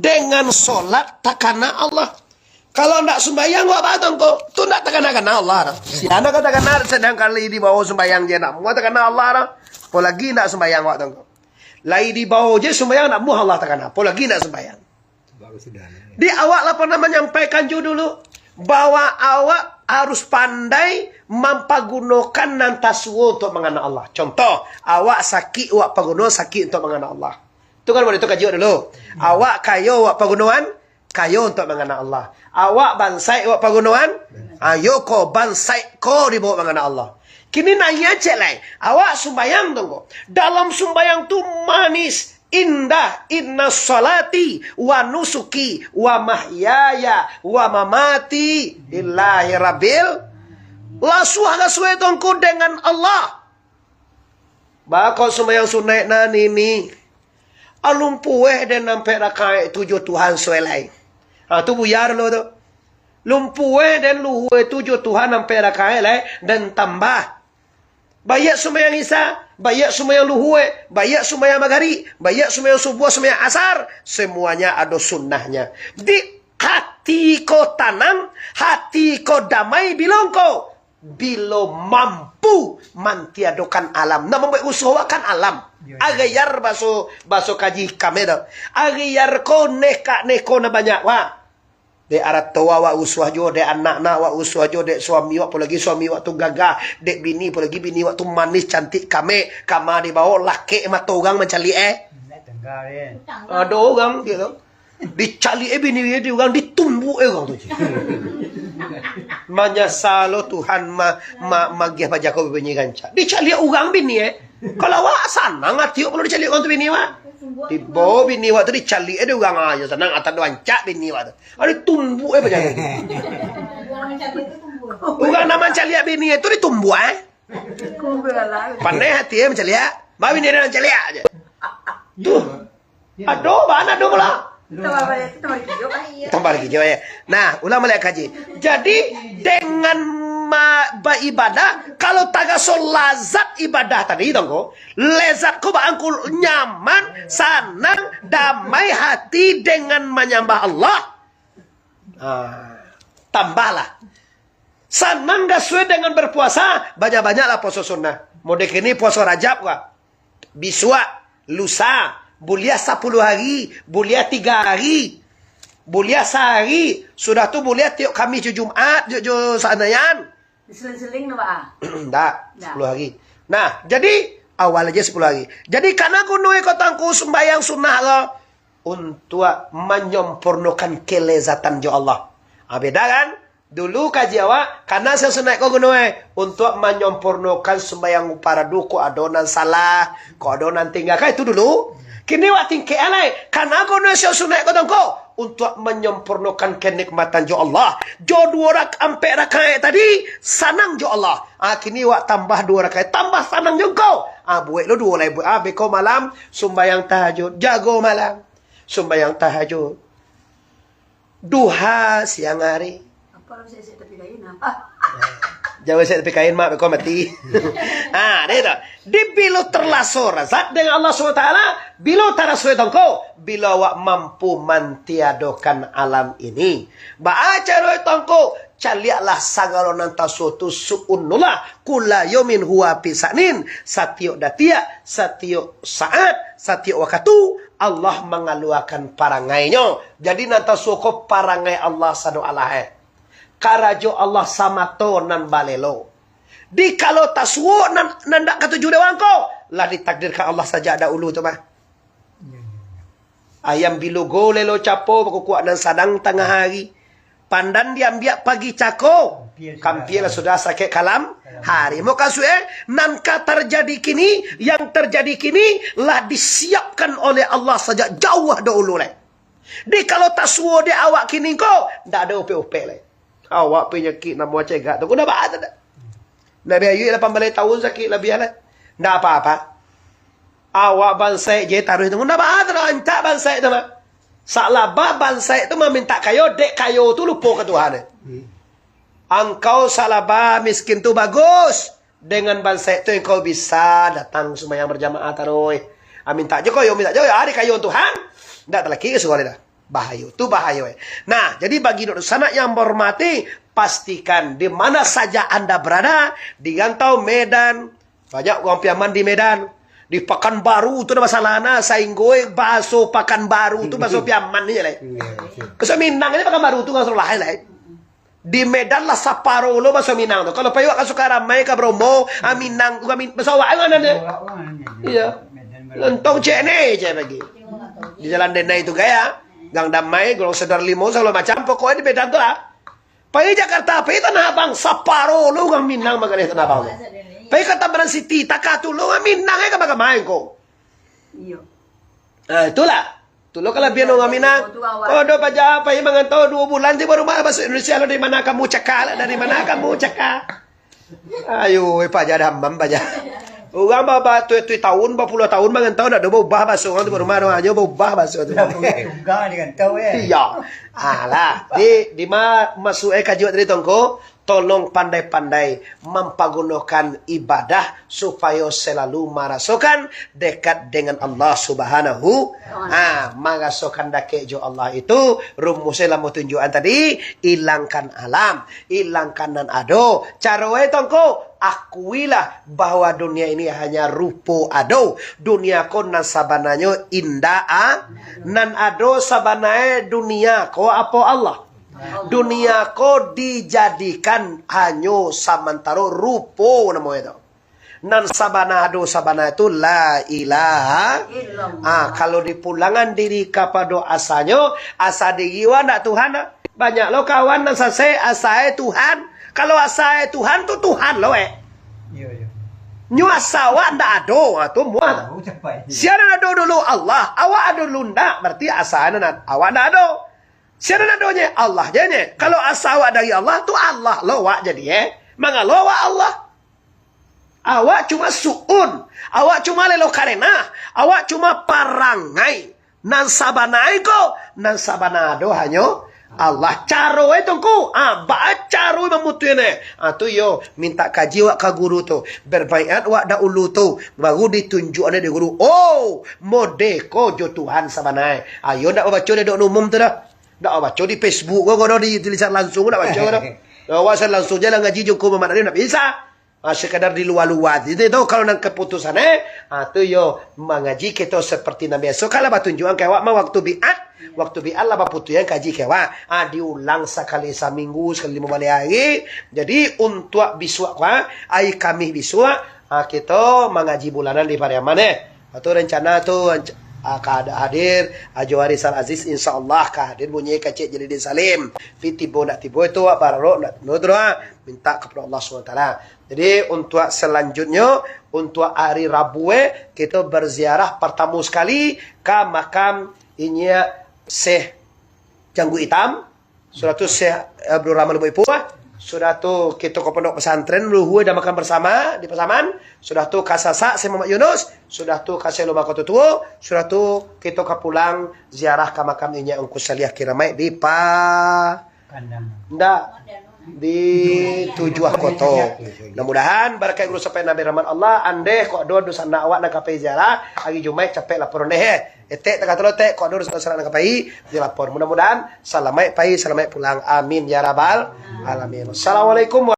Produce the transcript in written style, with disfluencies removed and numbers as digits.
dengan solat takana Allah. Kalau ndak sembayang gua apa tongko? Tu ndak takana Allah. Si anak kata takana sedang kali di bawah sembayang je nak. Mu takana Allah dah. Apalagi ndak sembayang gua tongko. Lai di bawah je sembayang nak mu Allah takana. Apalagi ndak sembayang. Di awak lah pernah menyampaikan dulu bahwa awak harus pandai mempagunakan nantaswo untuk mengenal Allah. Contoh, awak sakit, awak paguno sakit untuk mengenal Allah. Itu kan boleh itu kaji dulu. Awak kayo, awak pagunuan kayo untuk mengenal Allah. Awak bansai, awak pagunuan ayo ko bansai ko dibawa mengenal Allah. Kini nanya cek lain. Awak sumbayang tunggu. Dalam sumbayang tu manis. Indah, inna salati wa nusuki wa mahyaya wa mamati lillahi rabbil lasuah tongku dengan Allah. Bakal sembahyang sunat na nini alumpueh dan nampak rakai tujuh Tuhan suelai. Tu buyar lo tu. Lumpueh dan luhue tujuh Tuhan nampak rakai lai dan tambah. Bayat sembahyang Isya, bayat sembahyang luhue, bayat sembahyang maghrib, bayat sembahyang subuh, sembahyang asar, semuanya ada sunnahnya. Di hati ko tanam, hati ko damai bilongko, bilo mampu mantiadokan alam. Nah, membuat usahakan alam. Agayar baso kaji kamera. Agayar ko neko na banyak wa. Dek arat tua wa uswah jo, dek anak na wa uswah jo, dek suami wa apalagi suami wa tu gagah, dek bini apalagi bini wa tu manis cantik kame, kama di bawah laki mata orang mencali ada orang gitu. Dicali bini dia orang ditumbu orang tu. Menyesalo Tuhan magih pajako bini ganca. Dicali orang bini Kalau wa sanang ati perlu dicali orang tu bini wa. Di bawah bini wa tu dicali ada orang aja senang atas doancak bini wa tu. Ada tumbuh macam ni. Orang nama cali bini itu ditumbuh Pandai hati mencali ma bini dia mencali aja. Tu. Aduh, mana aduh pula. Tambah lagi jawab ya. Nah, ulama lihat kaji. Jadi dengan beribadah, kalau tagaso lazat ibadah tadi tongko, lezat ko baangkul nyaman, senang, damai hati dengan menyembah Allah. Tambahlah. Senang gak sesuai dengan berpuasa, banyak-banyaklah puasa sunnah. Modek ini puasa Rajab wa. Biswa, lusa, bulia 10 hari, bulia 3 hari, bulia sehari, sudah tu bulia tiap Khamis Jumat, sanayan. Seling-seling no Pak? Enggak, 10 hari. Nah, jadi awal aja 10 hari. Jadi karena kunoe kotangku sembahyang sunnah Allah untuk menyempurnakan kelezatan jo Allah. Beda kan? Dulu kaji awak karena saya sunat ko kunoe untuk menyempurnakan sembahyang paradu ko adonan salah, ko adonan tinggal kan itu dulu. Kini wak tingke alai karena kunoe saya sunat ko tangko untuk menyempurnakan kenikmatan jo Allah. Jo 2 rakaat tadi sanang jo Allah. Kini wak tambah 2 rakaat tambah sanang jo kau. Buat lo 2 lagi buat. Beko malam sembahyang tahajud, jago malam sembahyang tahajud. Duha siang hari. Apa saya tapi kain apa? Jauh saya tapi kain mak beko mati. Dia tu. Di bilo terlasor zat dengan Allah SWT, bilo tarasui tongko, bilo wak mampu mantiadokan alam ini. Baca roi tongko, caliaklah sagalonan tasutu su'unnullah, kula yomin huwa pisanin, satiuk datia, satiuk saat, satiuk wakatu, Allah mengaluakan parangainya. Jadi nanta suko parangai Allah sadu alahe. Karajo Allah samato nan balelo. Di kalau taswo nandak ketujuh dewan ko, lah ditakdirkan Allah saja ada ulu tu mah. Ayam bilu golelo capo kuat dan sadang tengah hari. Pandan diambil pagi cako. Kampilah sudah sakit kalam hari. Moga nanka terjadi kini, yang terjadi kini lah disiapkan oleh Allah saja jauh dahulu leh. Di kalau taswo di awak kini ko, ndak ada upe-upe leh. Awak penyakit nama cegak tu, dah baat tak? Nabi Ayub 18 tahun sakit lebih lah. Ndak apa-apa. Awak bansai je taruh itu, ndak baat tak? Antak bansai tu mah. Salabah bansai tu meminta kayo, dek kayo tu lupa ke Tuhan. Engkau salabah miskin tu bagus. Dengan bansai tu engkau bisa datang sembahyang berjamaah taruh. Minta je kau, minta je hari kayo Tuhan. Ndak terlaki ke sekolah dah. bahaya. Itu bahaya. Nah, jadi bagi dok sana yang berhormati, pastikan di mana saja Anda berada, di Gantau Medan, banyak orang piaman di Medan, di Pekanbaru itu ada masalah na sainggoy baso Pekanbaru itu baso piaman ni lah. Baso Minang ini Pekanbaru itu nggak lain lah. Di Medan lah Saparo lo baso Minang tu. Kalau payu akan suka ramai ke Bromo, Minang tu kami baso awak mana dia? Iya. Lentong cene je bagi. Di jalan Denai itu gaya, Gang Damai, Golong Sedar Limo segala macam. Pokoknya di Medan tu lah. Payu Jakarta, payu Tanah Abang, Saparo lo kami Minang makan Tanah Abang. Payu kata Baran City, Takatu lo kami Minang ke baga main ko. Iyo. Itulah. Tulo kalau biar orang Minang. Oh, do baca apa yang mengantau 2 bulan di baru bahasa Indonesia lo dari mana kamu cakap? Dari mana kamu cakap? Ayo, Pak jadi hambam baca. Orang bapa tu tahun, 40 tahun mengantau nak do ubah bahasa orang tu baru mana aja ubah bahasa tu. Enggak digantau ya. Iya. Alah, di ma masuk kajian dari tongko, tolong pandai-pandai mempergunakan ibadah supaya selalu merasakan dekat dengan Allah Subhanahu. Merasakan dekat jo Allah itu rumusnya lamu tunjukan tadi, hilangkan alam, hilangkan nan ado. Cara tongko, akuilah bahwa dunia ini hanya rupo ado. Dunia ko nan sabananya indah nan ado sabanae dunia ko apa Allah. Dunia ko dijadikan hanya samantara rupo namanya itu. Nan sabana ado sabana itu la ilaha. Kalau dipulangan diri kepada asanya, asa digiwa ndak Tuhan. Banyak lo kawan nan sase asae Tuhan. Kalau asae Tuhan tu Tuhan lo Iya, iya. Nyu asawa ndak ado tu muat. Siapa ado dulu Allah, awak ado dulu ndak berarti asana awak ndak ado. Siapa adonya Allah jadinya. Kalau asawa dari Allah tu Allah lo wak jadi mangalo wa Allah. Awak cuma suun, awak cuma lelo karena, awak cuma parangai. Nan sabanai ko, nan sabanado hanyo Allah caro itu ku, caro memutu ini. Tu yo minta kaji wak ka guru tu, berbaikat wak da ulu tu, baru ditunjuk ada di guru. Oh, mode ko jo Tuhan sabanai. Ayo ndak baca di umum tu dah. Ndak baca di Facebook ko di tulisan langsung ndak baca dah. Awak langsung jalan ngaji jo ko mana dia ndak bisa. Sekadar di luar-luar. Itu kalau nang keputusan tu yo mengaji kita seperti nabi. So kalau batunjuan kayak wak waktu bi'at lah baputuan kaji kayak diulang sekali seminggu sekali 5 hari. Jadi untuk biswa ai kami biswa kita mengaji bulanan di Pariaman atau rencana tu kada hadir Johari Sal Aziz insyaallah ka hadir bunyi kacik jadi Salim fitibo nak tibo itu bararo nak nodra minta kepada Allah SWT. Jadi untuk selanjutnya untuk hari Rabu kita berziarah pertama sekali ke makam ini Syekh Janggu Hitam. Sudah tu Syekh Abdul Rahman Ibu sudah tu kita ke pondok pesantren luhur dan makan bersama di Pasaman. Sudah tu kasasa Syekh Muhammad Yunus. Sudah tu kasih lomba kota tua. Sudah tu kita ke pulang ziarah ke makam ini Ungku Salih Kiramai di di Tujuh Koto. Mudah-mudahan barakai guru sampai Nabi Rahman Allah ande kok do dosa nak awak nak kapai ziarah hari Jumaat capek lapor deh. Etek tak kata lotek kok do dosa nak kapai di lapor. Mudah-mudahan salamai pai salamai pulang. Amin ya rabbal alamin. Assalamualaikum.